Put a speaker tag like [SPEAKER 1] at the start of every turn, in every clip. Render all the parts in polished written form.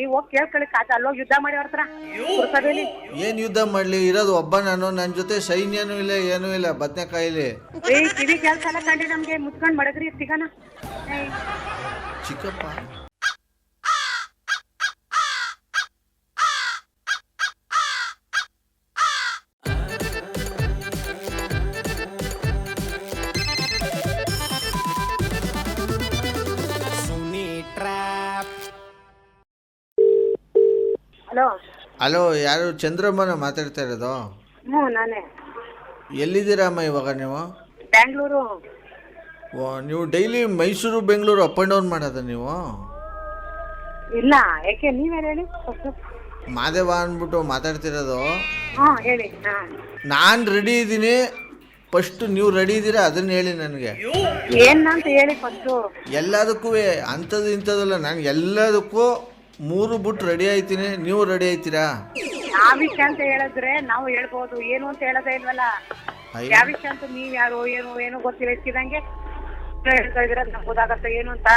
[SPEAKER 1] ನೀವು ಹೋಗಿ ಕೇಳ್ಕೊಳ್ಳಿ ಕಾತ ಅಲ್ಲೋಗಿ ಯುದ್ಧ ಮಾಡಿ ಅವ್ರ ಹತ್ರ ಪುರಸಭೆಯಲ್ಲಿ.
[SPEAKER 2] ಏನ್ ಯುದ್ಧ ಮಾಡ್ಲಿ? ಇರೋದು ಒಬ್ಬ ನಾನು, ನನ್ನ ಜೊತೆ ಸೈನ್ಯನೂ ಇಲ್ಲ ಏನೂ ಇಲ್ಲ. ಬದನೆಕಾಯಿಲಿ
[SPEAKER 1] ಕಿವಿ ಕೆಲಸ ಎಲ್ಲ ಕಂಡ್ರಿ ನಮ್ಗೆ ಮುಚ್ಕೊಂಡ್ ಮಡಗ್ರಿ ಸಿಗಣ
[SPEAKER 2] ಚಿಕ್ಕಪ್ಪ.
[SPEAKER 1] ಹಲೋ
[SPEAKER 2] ಹಲೋ, ಯಾರು? ಚಂದ್ರಮ್ಮನ ಮಾತಾಡ್ತಾ ಇರೋದು?
[SPEAKER 1] ಹ್ಞೂ ನಾನೇ.
[SPEAKER 2] ಎಲ್ಲಿದ್ದೀರಮ್ಮ ಇವಾಗ ನೀವು?
[SPEAKER 1] ಬ್ಯಾಂಗ್ಳೂರು.
[SPEAKER 2] ನೀವು daily Mysuru Bengaluru up and down ಮಾಡೋದ ನೀವು?
[SPEAKER 1] ಇಲ್ಲ, ಯಾಕೆ ನೀವೇನು ಹೇಳಿ?
[SPEAKER 2] ಮಾದೇವ ಅಂದ್ಬಿಟ್ಟು ಮಾತಾಡ್ತಿರೋದು.
[SPEAKER 1] ಹಾಂ ಹೇಳಿ. ಹಾಂ
[SPEAKER 2] ನಾನು ರೆಡಿ ಇದ್ದೀನಿ, ಫಸ್ಟ್ ನೀವು ರೆಡಿ ಇದ್ದೀರಾ ಅದನ್ನ ಹೇಳಿ ನನಗೆ.
[SPEAKER 1] ಏನಂತ ಹೇಳಿ ಫಸ್ಟು.
[SPEAKER 2] ಎಲ್ಲದಕ್ಕೂ ಅಂಥದ್ದು ಇಂಥದ್ದಲ್ಲ, ನಾನು ಎಲ್ಲದಕ್ಕೂ 3 ಬಿಟ್ಟು ರೆಡಿ ಆಯ್ತೀನಿ. ನೀವು ರೆಡಿ ಆಯ್ತೀರಾ?
[SPEAKER 1] ಯಾವ ವಿಷಯ ಅಂತ ಹೇಳಿದ್ರೆ ನಾವು ಹೇಳ್ಬೋದು, ಏನು ಅಂತ ಹೇಳೋದೇ ಇಲ್ವಲ್ಲ. ಯಾವ ವಿಷಯ ಅಂತ ನೀವ್ ಯಾರು ಏನು ಗೊತ್ತಿಲ್ಲ ಇದ್ದಂಗೆ ಹೇಳ್ತಾ ಇದ್ದೀರ, ನಮ್ಗೆ ಗೊತ್ತಾಗತ್ತೆ ಏನು ಅಂತ.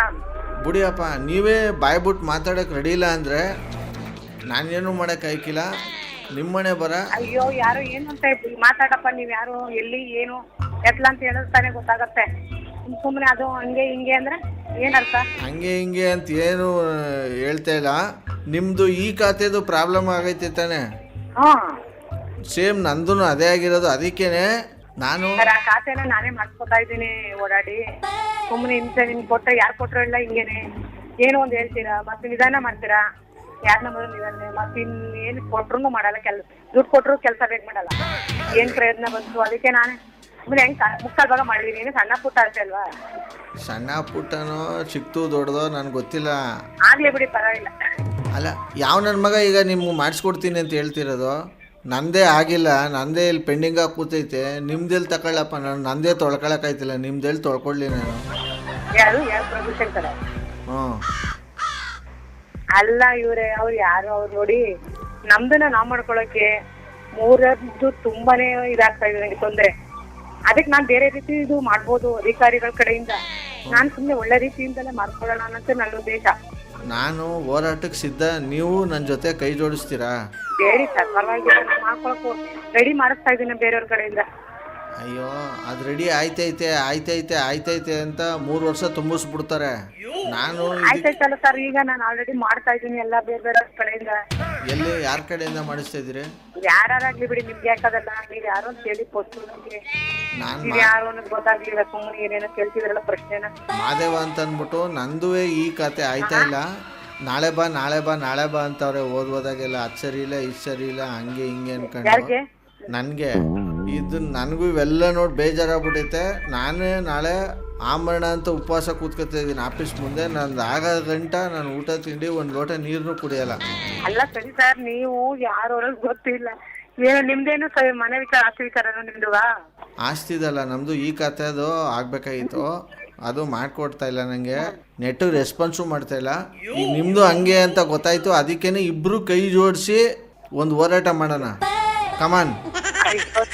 [SPEAKER 2] ಬಿಡಿಯಪ್ಪ, ನೀವೇ ಬಾಯ್ಬಿಟ್ಟು ಮಾತಾಡೋಕೆ ರೆಡಿ ಇಲ್ಲ ಅಂದರೆ ನಾನೇನು ಮಾಡೋಕೆ ಆಯ್ಕಿಲ್ಲ. ನಿಮ್ಮನೆ ಬರ.
[SPEAKER 1] ಅಯ್ಯೋ ಯಾರು ಏನು ಅಂತ ಮಾತಾಡಪ್ಪ, ನೀವು ಯಾರು, ಎಲ್ಲಿ, ಏನು ಎತ್ಲ ಅಂತ ಹೇಳಿದ್ರೆ ತಾನೇ ಗೊತ್ತಾಗತ್ತೆ. ಸುಮ್ಮನೆ ಅದು ಹಂಗೆ ಹಿಂಗೆ ಅಂದ್ರೆ ಏನರ್ಥ?
[SPEAKER 2] ಹಂಗೆ ಹಿಂಗೆ ಅಂತ ಏನು ಹೇಳ್ತಾ ಇಲ್ಲ. ನಿಮ್ಮದು ಈ ಖಾತೆದು ಪ್ರಾಬ್ಲಮ್ ಆಗೈತೆ ತಾನೆ?
[SPEAKER 1] ಹಾಂ
[SPEAKER 2] ಸೇಮ್ ನಂದು ಅದೇ ಆಗಿರೋದು. ಅದಕ್ಕೇನೆ ನಾನು
[SPEAKER 1] ಆ ಖಾತೆನ ನಾನೇ ಮಾಡ್ಕೊತಾ ಇದ್ದೀನಿ ಓಡಾಡಿ. ಸುಮ್ಮನೆ ನಿಮ್ಗೆ ಕೊಟ್ಟರೆ ಯಾರು ಕೊಟ್ಟರು ಇಲ್ಲ ಹಿಂಗೇನೆ ಏನೋ ಒಂದು ಹೇಳ್ತೀರಾ, ಮತ್ತೆ ನಿಧಾನ ಮಾಡ್ತೀರಾ. ಯಾರ ನಂಬರ್ ನಿಧಾನ, ಮತ್ತೆ ಇನ್ನೇನು ಕೊಟ್ರು ಮಾಡಲ್ಲ, ದುಡ್ಡು ಕೊಟ್ಟರು ಕೆಲಸ ಬೇಗ ಮಾಡಲ್ಲ. ಏನು ಪ್ರಯತ್ನ ಬಂತು? ಅದಕ್ಕೆ ನಾನೇ ಆಮೇಲೆ ಹೆಂಗೆ ಮುಕ್ಕಾಲು ಭಾಗ ಮಾಡಿದೀನಿ. ಸಣ್ಣ ಪುಟ್ಟ ಅಷ್ಟೇ ಅಲ್ವಾ?
[SPEAKER 2] ಸಣ್ಣ ಪುಟ್ಟನೋ ಚಿಕ್ಕದು ದೊಡ್ಡದೋ ನನಗೆ ಗೊತ್ತಿಲ್ಲ.
[SPEAKER 1] ಆಗಲಿ ಬಿಡಿ, ಪರವಾಗಿಲ್ಲ.
[SPEAKER 2] ಅಲ್ಲ, ಯಾವ ನನ್ನ ಮಗ ಈಗ ನಿಮ್ಗೆ ಮಾಡಿಸ್ಕೊಡ್ತೀನಿ ಅಂತ ಹೇಳ್ತಿರೋದು? ನಂದೇ ಆಗಿಲ್ಲ, ನಂದೇ ಇಲ್ಲಿ ಪೆಂಡಿಂಗಾಗಿ ಕೂತೈತೆ. ನಿಮ್ದೆಲ್ಲಿ ತಗೊಳ್ಳಪ್ಪ, ನಂದೇ ತೊಳ್ಕೊಳಕ್ಕಾಯ್ತಿಲ್ಲ. ನಿಮ್ದೆಲ್ಲಿ ತೊಳ್ಕೊಡ್ಲಿ ನಾನು?
[SPEAKER 1] ಯಾರು ಪ್ರಭುಶಂಕರ?
[SPEAKER 2] ಹ್ಞೂ
[SPEAKER 1] ಅಲ್ಲ ಇವ್ರೆ, ಅವ್ರು ಯಾರು ಅವ್ರು ನೋಡಿ. ನಮ್ದನ್ನ ನಾವ್ ಮಾಡ್ಕೊಳಕ್ಕೆ ಮೂರದ್ದು ತುಂಬಾನೇ ಇದಾಗ್ತಾ ಇದೆ ನನಗೆ ತೊಂದ್ರೆ. ಅದಕ್ಕೆ ನಾನ್ ಬೇರೆ ರೀತಿ ಇದು ಮಾಡ್ಬೋದು ಅಧಿಕಾರಿಗಳ ಕಡೆಯಿಂದ. ನಾನ್ ಸುಮ್ನೆ ಒಳ್ಳೆ ರೀತಿಯಿಂದಲೇ ಮಾಡ್ಕೊಳ್ಳೋಣ ಅನ್ನೋದು ನನ್ನ ಉದ್ದೇಶ.
[SPEAKER 2] ನಾನು ಹೋರಾಟಕ್ಕೆ ಸಿದ್ಧ. ನೀವು ನನ್ನ ಜೊತೆ ಕೈ ಜೋಡಿಸ್ತೀರಾ?
[SPEAKER 1] ಬೇಡಿ ಸರ್, ಪರವಾಗಿಲ್ಲ, ಮಾಡ್ಕೊಳಕ್ಕೂ ರೆಡಿ ಮಾಡಿಸ್ತಾ ಇದ್ದೀನಿ ಬೇರೆಯವ್ರ ಕಡೆಯಿಂದ.
[SPEAKER 2] ಅಯ್ಯೋ, ಅದು ರೆಡಿ ಆಯ್ತೈತೆ ಅಂತ 3 ವರ್ಷ ತುಂಬಿಸ್ಬಿಡ್ತಾರೆ. ನಾನು
[SPEAKER 1] ಆಯ್ತಾಯ್ತಲ್ಲ ಸರ್, ಈಗ ನಾನು ಆಲ್ರೆಡಿ ಮಾಡ್ತಾ ಇದ್ದೀನಿ ಎಲ್ಲ ಬೇರೆ ಬೇರೆ ಕಡೆಯಿಂದ.
[SPEAKER 2] ಎಲ್ಲಿ ಯಾರ ಕಡೆಯಿಂದ ಮಾಡಿಸ್ತಾ ಇದ್ದೀರಿ?
[SPEAKER 1] ಯಾರಾಗ್ಲಿ ಬಿಡಿ, ನಿಮ್ಗೆ ಯಾಕದಲ್ಲ. ನೀವ್ ಯಾರು ಅಂತ ಹೇಳಿ ಕೊಟ್ಟು ನಮ್ಗೆ ನೀವ್ ಯಾರು ಅನ್ನೋದು ಗೊತ್ತಾಗ್ಲಿಲ್ಲ. ಸುಮ್ಮನೆ ಏನೇನೋ ಕೇಳ್ತಿದ್ರಲ್ಲ ಪ್ರಶ್ನೆನ.
[SPEAKER 2] ಮಾದೇವ ಅಂತ ಅಂದ್ಬಿಟ್ಟು ನಂದುವೆ ಈ ಕತೆ ಆಯ್ತಾ ಇಲ್ಲ. ನಾಳೆ ಬಾ ಅಂತವ್ರೆ. ಓದೋದಾಗೆಲ್ಲ ಅದು ಸರಿ ಇಲ್ಲ, ಇದು ಸರಿ ಇಲ್ಲ, ಹಂಗೆ ಹಿಂಗೆ ಅನ್ಕೊಂಡು ನನಗೆ ಇದು ನನಗೂ ಇವೆಲ್ಲ ನೋಡಿ ಬೇಜಾರಾಗ್ಬಿಟ್ಟೈತೆ. ನಾನೇ ನಾಳೆ ಆಮರಣ ಅಂತ ಉಪವಾಸ ಕೂತ್ಕೊತಾ ಇದ್ದೀನಿ ಆಫೀಸ್ ಮುಂದೆ. ನಂದು ಆಗ ಗಂಟ ನಾನು ಊಟ ತಿಂಡಿ 1 ಲೋಟ ನೀರನ್ನು ಕುಡಿಯಲ್ಲ.
[SPEAKER 1] ಅಲ್ಲ ಸರಿ ಸರ್, ನೀವು ಯಾರು ಗೊತ್ತಿಲ್ಲ. ಏನು ನಿಮ್ದೇನು ಮನೆ ವಿಚಾರ, ಆಸ್ತಿ ವಿಚಾರನೂ ನಿಮ್ದುವಾ?
[SPEAKER 2] ಆಸ್ತಿದಲ್ಲ ನಮ್ಮದು. ಈ ಕತೆದು ಆಗಬೇಕಾಗಿತ್ತು, ಅದು ಮಾಡಿಕೊಡ್ತಾ ಇಲ್ಲ ನನಗೆ. ನೆಟ್ಟಿಗೆ ರೆಸ್ಪಾನ್ಸು ಮಾಡ್ತಾಯಿಲ್ಲ. ಈಗ ನಿಮ್ಮದು ಹಂಗೆ ಅಂತ ಗೊತ್ತಾಯಿತು. ಅದಕ್ಕೇನೆ ಇಬ್ಬರು ಕೈ ಜೋಡಿಸಿ ಒಂದು ಹೋರಾಟ ಮಾಡೋಣ. ಕಮಾನ್.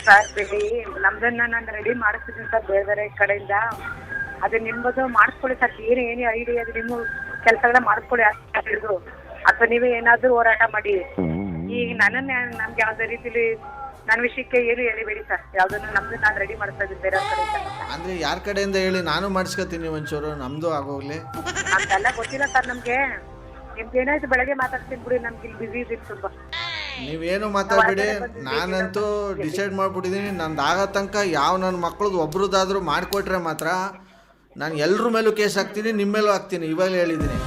[SPEAKER 1] ಸರ್ ಬಿಡಿ, ನಮ್ದನ್ನ ನಾನು ರೆಡಿ ಮಾಡಿಸ್ತಿದ್ದೀನಿ ಸರ್ ಬೇರೆ ಬೇರೆ ಕಡೆಯಿಂದ. ಅದು ನಿಮ್ಮದು ಮಾಡಿಸ್ಕೊಳ್ಳಿ ಸರ್. ಏನು ಐಡಿಯಾ ಅದು ನಿಮ್ಮ ಕೆಲಸಗಳನ್ನ ಮಾಡಿಸ್ಕೊಳ್ಳಿ ಹಿಡಿದು, ಅಥವಾ ನೀವೇ ಏನಾದರೂ ಹೋರಾಟ ಮಾಡಿ. ಈಗ ನಮ್ಗೆ ಯಾವುದೇ ರೀತಿಲಿ ನನ್ನ ವಿಷಯಕ್ಕೆ ಏನು ಹೇಳಿಬೇಡಿ ಸರ್. ಯಾವುದನ್ನು ನಮ್ದು ನಾನು ರೆಡಿ ಮಾಡಿಸ್ತಾ ಇದ್ದೀನಿ ಬೇರೆ ಕಡೆಯಿಂದ.
[SPEAKER 2] ಅಂದರೆ ಯಾರ ಕಡೆಯಿಂದ ಹೇಳಿ, ನಾನು ಮಾಡಿಸ್ಕೊತೀನಿ ಒಂಚೂರು, ನಮ್ಮದು ಆಗೋಗ್ಲಿ.
[SPEAKER 1] ಅಂತೆಲ್ಲ ಗೊತ್ತಿಲ್ಲ ಸರ್ ನಮಗೆ. ನಿಮ್ದು ಏನಾಯ್ತು ಬೆಳಗ್ಗೆ ಮಾತಾಡ್ತೀನಿ ಬಿಡಿ, ನಮ್ಗೆ ಇಲ್ಲಿ ಬಿಸಿ ಇದ್ದೀನಿ ತುಂಬ.
[SPEAKER 2] ನೀವೇನು ಮಾತಾಡಬೇಡಿ. ನಾನಂತೂ ಡಿಸೈಡ್ ಮಾಡಿಬಿಟ್ಟಿದ್ದೀನಿ. ನಂದು ಆಗೋ ತನಕ ಯಾವ ನನ್ನ ಮಕ್ಳದ್ದು ಒಬ್ರದ್ದಾದರೂ ಮಾಡಿಕೊಟ್ರೆ ಮಾತ್ರ ನಾನು ಎಲ್ಲರ ಮೇಲೂ ಕೇಸ್ ಹಾಕ್ತೀನಿ, ನಿಮ್ಮ ಮೇಲೂ ಹಾಕ್ತೀನಿ. ಇವಾಗಲೇ ಹೇಳಿದ್ದೀನಿ.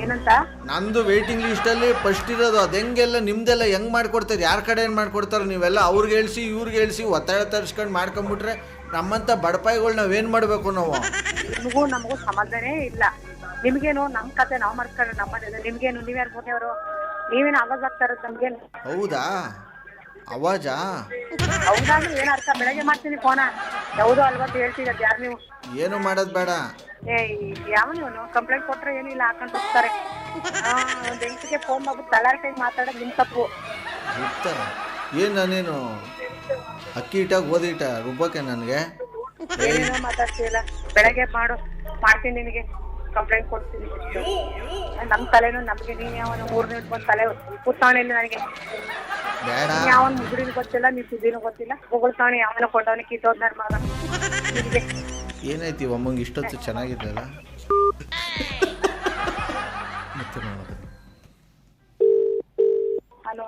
[SPEAKER 1] ಏನಂತ?
[SPEAKER 2] ನಂದು ವೇಟಿಂಗ್ ಲಿಸ್ಟಲ್ಲಿ ಫಸ್ಟ್ ಇರೋದು. ಅದು ಹೆಂಗೆಲ್ಲ ನಿಮ್ದೆಲ್ಲ ಹೆಂಗೆ ಮಾಡ್ಕೊಡ್ತಾರೆ, ಯಾರ ಕಡೆ ಏನು ಮಾಡ್ಕೊಡ್ತಾರೆ? ನೀವೆಲ್ಲ ಅವ್ರಿಗೆ ಹೇಳ್ಸಿ ಇವ್ರಿಗೆ ಹೇಳ್ಸಿ ಒತ್ತಡ ತರಿಸ್ಕೊಂಡು ಮಾಡ್ಕೊಂಬಿಟ್ರೆ ನಮ್ಮಂಥ ಬಡಪಾಯಿಗಳು ನಾವೇನು ಮಾಡಬೇಕು?
[SPEAKER 1] ನಮಗೂ ಸಮಾಧಾನೇ ಇಲ್ಲ. ನಿಮ್ಗೇನು ನಮ್ಮ ಕತೆ ನಾವು ಮಾಡ್ಕೊಂಡು ನಮ್ಮನೇಲಿ ನಿಮ್ಗೇನು? ನೀವ್ಯಾರು ಮನೆಯವರು? ನೀವೇನು ಆವಾಜ್ ಆಗ್ತಾ ಇರೋದು ನಮ್ಗೇನು?
[SPEAKER 2] ಹೌದಾ? ಅವಾಜಾ?
[SPEAKER 1] ಹೌದಾದ್ರೂ ಏನು ಅರ್ಥ? ಬೆಳಗ್ಗೆ ಮಾಡ್ತೀನಿ ಫೋನ. ಯಾವುದೋ ಅಲ್ವಾ ಹೇಳ್ತಿರೋದು? ಯಾರು ನೀವು?
[SPEAKER 2] ಏನು ಮಾಡೋದು ಬೇಡ.
[SPEAKER 1] ಯಾವ ನೀವು ಕಂಪ್ಲೇಂಟ್ ಕೊಟ್ರೆ ಏನಿಲ್ಲ, ಹಾಕೊಂಡು ಹೋಗ್ತಾರೆ. ಒಂದು ಹೆಂಗಸಿಗೆ ಫೋನ್ ಮಾಡ್ಬಿಟ್ಟು ತಲಾಟೆಗೆ ಮಾತಾಡೋದು ನಿಮ್ಮ ತಪ್ಪು.
[SPEAKER 2] ಏನು ನಾನೇನು ಅಕ್ಕಿ ಇಟ್ಟಾಗ ಓದಿಟ್ಟ ರುಬ್ಬಕ್ಕೆ ನನಗೆ?
[SPEAKER 1] ಏನೇನೋ ಮಾತಾಡ್ತೀಯಲ್ಲ. ಬೆಳಗ್ಗೆ ಮಾಡ್ತೀನಿ ನಿನಗೆ. ಕಂಪ್ಲೇಂಟ್ ಕೊಡ್ತೀನಿ. ನಮ್ಮ ತಲೆನೂ ನಮಗೆ ನೀನು ಅವನು 3 ನಿಮಿಷ ಬಂದು ತಲೆ ಕೂತಾವಣೆ ಇಲ್ಲ ನನಗೆ.
[SPEAKER 2] ಬೇಡ
[SPEAKER 1] ಯಾವನ ಮುಗುಡಿನೂ ಗೊತ್ತಿಲ್ಲ, ನೀವು ಸುದ್ದಿನೂ ಗೊತ್ತಿಲ್ಲ. ಹೊಗಳ್ತಾವಣೆ ಯಾವನ ಕೊಂಡವನಿ ಕಿತ್ತೋದ್ ನನ್ನ ಮಗ.
[SPEAKER 2] ಏನೈತಿ ಅಮ್ಮಂಗೆ ಇಷ್ಟೊತ್ತು ಚೆನ್ನಾಗಿದ್ದಲ್ಲ ಮತ್ತೆ ನೋಡೋದು.
[SPEAKER 1] ಹಲೋ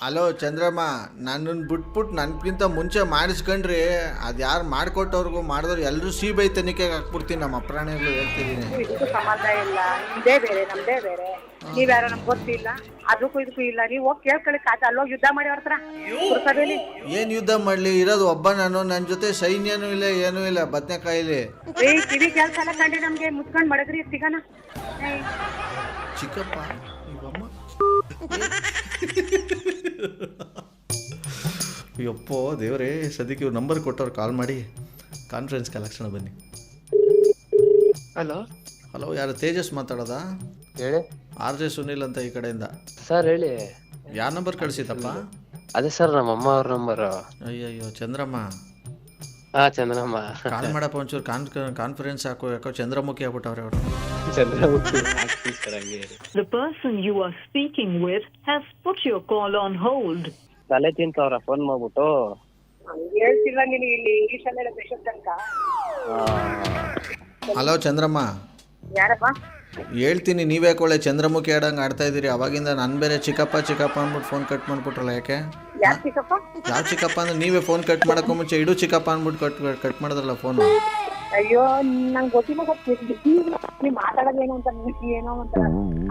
[SPEAKER 2] ಹಲೋ ಚಂದ್ರಮ್ಮ, ನನ್ನನ್ನು ಬಿಟ್ಬಿಟ್ಟು ನನಗಿಂತ ಮುಂಚೆ ಮಾಡಿಸ್ಕೊಂಡ್ರಿ ಅದು ಯಾರು ಮಾಡಿಕೊಟ್ಟವ್ರಿಗೂ ಮಾಡಿದವ್ರು ಎಲ್ಲರೂ CBI ತನಿಖೆಗೆ ಹಾಕ್ಬಿಡ್ತೀನಿ. ನಮ್ಮ ಅಪ್ರಾಣಿಗಳು ಹೇಳ್ತಿದ್ದೀನಿ.
[SPEAKER 1] ಇದಕ್ಕೂ ಸಂಬಂಧ ಇಲ್ಲ, ನಿಮ್ದೇ ಬೇರೆ ನಮ್ದೇ ಬೇರೆ. ನೀವ್ಯಾರೋ ನಮ್ಗೆ ಗೊತ್ತಿಲ್ಲ, ಅದಕ್ಕೂ ಇದಕ್ಕೂ ಇಲ್ಲ. ನೀವು ಹೋಗಿ ಕೇಳ್ಕೊಳ್ಳಿ, ಕಾತ ಅಲ್ಲೋಗಿ ಯುದ್ಧ ಮಾಡಿ ಅವ್ರ ಸಭೆಯಲ್ಲಿ.
[SPEAKER 2] ಏನು ಯುದ್ಧ ಮಾಡಲಿ? ಇರೋದು ಒಬ್ಬ ನಾನು, ನನ್ನ ಜೊತೆ ಸೈನ್ಯನೂ ಇಲ್ಲ ಏನೂ ಇಲ್ಲ. ಬದನೆಕಾಯಿಲಿ
[SPEAKER 1] ಕಿವಿ ಕೆಲಸ ಎಲ್ಲ ಕಂಡು ನಮ್ಗೆ ಮುಚ್ಕೊಂಡು ಮಡಗ್ರಿ ಸಿಗೋಣ.
[SPEAKER 2] ಚಿಕ್ಕಪ್ಪ ಇವಮ್ಮ ಯಪ್ಪೋ ದೇವರೇ, ಸದ್ಯಕ್ಕೆ ಇವ್ರು ನಂಬರ್ ಕೊಟ್ಟವ್ರು ಕಾಲ್ ಮಾಡಿ ಕಾನ್ಫರೆನ್ಸ್ ಕಲೆಕ್ಷನ್ ಬನ್ನಿ.
[SPEAKER 3] ಹಲೋ
[SPEAKER 2] ಹಲೋ, ಯಾರು ತೇಜಸ್ ಮಾತಾಡೋದಾ?
[SPEAKER 3] ಹೇಳಿ.
[SPEAKER 2] RJ ಸುನಿಲ್ ಅಂತ ಈ ಕಡೆಯಿಂದ.
[SPEAKER 3] ಸರ್ ಹೇಳಿ.
[SPEAKER 2] ಯಾವ ನಂಬರ್ ಕಳಿಸಿತಪ್ಪ?
[SPEAKER 3] ಅದೇ ಸರ್ ನಮ್ಮ ಅಮ್ಮ ಅವ್ರ ನಂಬರು.
[SPEAKER 2] ಅಯ್ಯಯ್ಯೋ ಚಂದ್ರಮ್ಮ,
[SPEAKER 3] ಚಂದ್ರಮ್ಮ
[SPEAKER 2] ಕಾಲ್ ಮಾಡಪ್ಪ ಒಂಚೂರು. ಕಾನ್ಫರೆನ್ಸ್ ಹಾಕೋ, ಯಾಕೋ ಚಂದ್ರಮುಖಿ ಆಗ್ಬಿಟ್ಟವ್ರೆ ಅವರು.
[SPEAKER 3] ಚಂದ್ರಮುಖಿ ಸರ್ ಹಂಗೆ.
[SPEAKER 4] The person you are speaking with has put your call on hold.
[SPEAKER 3] ತಲೆ ತಿಂತವ್ರ ಫೋನ್ ಮಾಡ್ಬಿಟ್ಟು.
[SPEAKER 1] ಹೇಳ್ತಿಲ್ವಾ ನೀನು ಇಲ್ಲಿ ಇಂಗ್ಲೀಷಲ್ಲೆಲ್ಲ ಬೇಷತ್ ತನಕ?
[SPEAKER 2] ಹಲೋ ಚಂದ್ರಮ್ಮ,
[SPEAKER 1] ಯಾರಪ್ಪ?
[SPEAKER 2] ಹೇಳ್ತೀನಿ, ನೀವೇ ಒಳ್ಳೆ ಚಂದ್ರಮುಖಿ ಆಡಂಗೆ ಆಡ್ತಾ ಇದ್ದೀರಿ. ಅವಾಗಿಂದ ನಾನು ಬೇರೆ ಚಿಕ್ಕಪ್ಪ ಚಿಕ್ಕಪ್ಪ ಅಂದ್ಬಿಟ್ಟು ಫೋನ್ ಕಟ್ ಮಾಡಿಬಿಟ್ರಲ್ಲ, ಯಾಕೆ?
[SPEAKER 1] ಯಾರು ಚಿಕ್ಕಪ್ಪ?
[SPEAKER 2] ಯಾವ ಚಿಕ್ಕಪ್ಪ ಅಂದ್ರೆ ನೀವೇ ಫೋನ್ ಕಟ್ ಮಾಡೋಕ್ಕೂ ಮುಂಚೆ ಇಡು ಚಿಕ್ಕಪ್ಪ ಅಂದ್ಬಿಟ್ಟು ಕಟ್ ಮಾಡಿದ್ರಲ್ಲ ಫೋನು.
[SPEAKER 1] ಅಯ್ಯೋ ನಂಗೆ ಗೊತ್ತಿಲ್ಲ, ನೀವು ಮಾತಾಡೋದೇನೋ ಅಂತ ನಿಮ್ಗೆ ಏನೋ ಅಂತ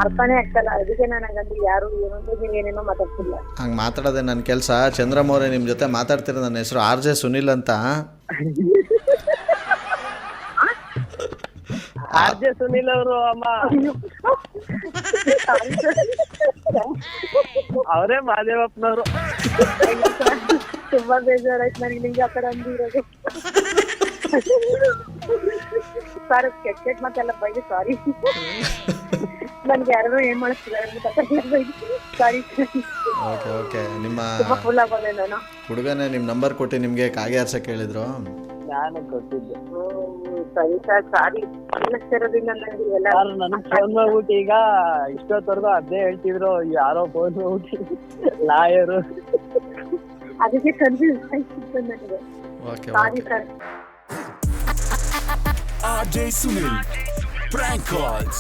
[SPEAKER 1] ಅರ್ಥನೇ ಆಗ್ತಲ್ಲ. ಅದಕ್ಕೆ ನಾನು ಹಂಗಂದ್ರೆ ಯಾರು ಏನೋ ನೀವೇನೇನೋ ಮಾತಾಡ್ತಿಲ್ಲ.
[SPEAKER 2] ಹಂಗೆ ಮಾತಾಡೋದೆ ನನ್ನ ಕೆಲಸ. ಚಂದ್ರಮ್ಮ ಅವರೇ, ನಿಮ್ಮ ಜೊತೆ ಮಾತಾಡ್ತಿರೋ ನನ್ನ ಹೆಸರು RJ ಸುನಿಲ್ ಅಂತ.
[SPEAKER 3] RJ ಸುನಿಲ್ ಅವರು ಅಮ್ಮ ಅವರೇ ಮಾದೇವಪ್ಪನವರು.
[SPEAKER 1] ತುಂಬಾ ಬೇಜಾರಾಯ್ತು ನನಗೆ ನಿಮ್ಗೆ ಆ ಕಡೆ ಅಂದಿರೋದು. ಸರ್ ಕೆಟ್ಟ ಮತ್ತೆಲ್ಲ ಬೈದು ಸಾರಿ. ನನ್ಗೆ ಯಾರು ಏನ್ ಮಾಡಿಸ್ತಿದ್ದಾರೆ ಸಾರಿ.
[SPEAKER 2] ಓಕೆ ಓಕೆ, ನಿಮ್ಮ
[SPEAKER 1] ತುಂಬಾ ಫುಲ್ ಆಗೋದೆ ನಾನು.
[SPEAKER 2] ಹುಡುಗನೇ ನಿಮ್ಮ ನಂಬರ್ ಕೊಟ್ಟು ನಿಮಗೆ ಕಾಗೆ ಆರ್ಸಕ್ಕೆ ಹೇಳಿದ್ರು.
[SPEAKER 3] ನಾನು ಕೊಟ್ಟಿದ್ದೆ.
[SPEAKER 1] ಸರಿ ಸರ್ ಸಾರಿ. ಅನ್ನಿಸ್ತಿರೋದ್ರಿಂದ ನನಗೆ ಎಲ್ಲ
[SPEAKER 3] ನನಗೆ ಫೋನ್ ಮಾಡ್ಬಿಟ್ಟು ಈಗ ಇಷ್ಟೊತ್ತವರೆಗೂ ಅದೇ ಹೇಳ್ತಿದ್ರು, ಯಾರೋ ಫೋನ್ ಮಾಡ್ಬಿಟ್ಟು ಲಾಯರು.
[SPEAKER 1] ಅದಕ್ಕೆ ಕನ್ಫ್ಯೂಸ್ ಆಯ್ತು ನನಗೆ.
[SPEAKER 2] Okay
[SPEAKER 1] sorry sir.
[SPEAKER 5] RJ Sunil, prank calls.